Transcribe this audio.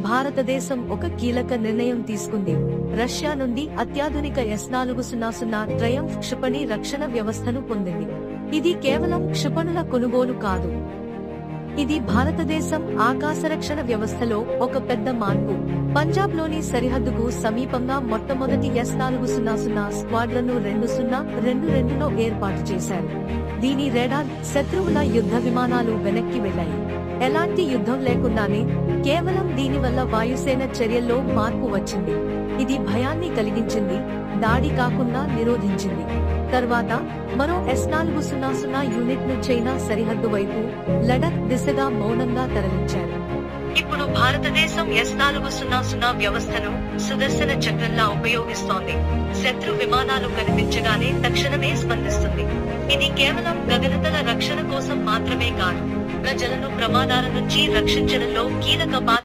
భారతదేశం ఒక కీలక నిర్ణయం తీసుకుంది. రష్యా నుండి అత్యాధునిక S-400 ట్రయంఫ్ క్షిపణి రక్షణ వ్యవస్థను పొందింది. ఇది కేవలం క్షిపణుల కొనుగోలు కాదు, ఇది భారతదేశం ఆకాశరక్షణ వ్యవస్థలో ఒక పెద్ద మార్పు. పంజాబ్లోని సరిహద్దుకు సమీపంగా మొట్టమొదటి S-400 స్క్వాడ్రన్ను 2022లో ఏర్పాటు చేశారు. దీని రేడార్ శత్రువుల యుద్ధ విమానాలు వెనక్కి వెళ్లాయి. ఎలాంటి యుద్ధం లేకుండానే కేవలం దీనివల్ల వాయుసేన చర్యల్లో మార్పు వచ్చింది. ఇది భయాన్ని కలిగించింది, దాడి కాకుండా నిరోధించింది. తర్వాత మరో S-400 యూనిట్ ను చైనా సరిహద్దు వైపు లడఖ్ దిశగా మౌనంగా తరలించారు. ఇప్పుడు భారతదేశం S-400 వ్యవస్థను సుదర్శన చక్రంలా ఉపయోగిస్తోంది. శత్రు విమానాలు కనిపించగానే తక్షణమే స్పందిస్తుంది. ఇది కేవలం గగనతల రక్షణ కోసం మాత్రమే కాదు, ప్రజలను ప్రమాదాల నుంచి రక్షించడంలో కీలక పాత్ర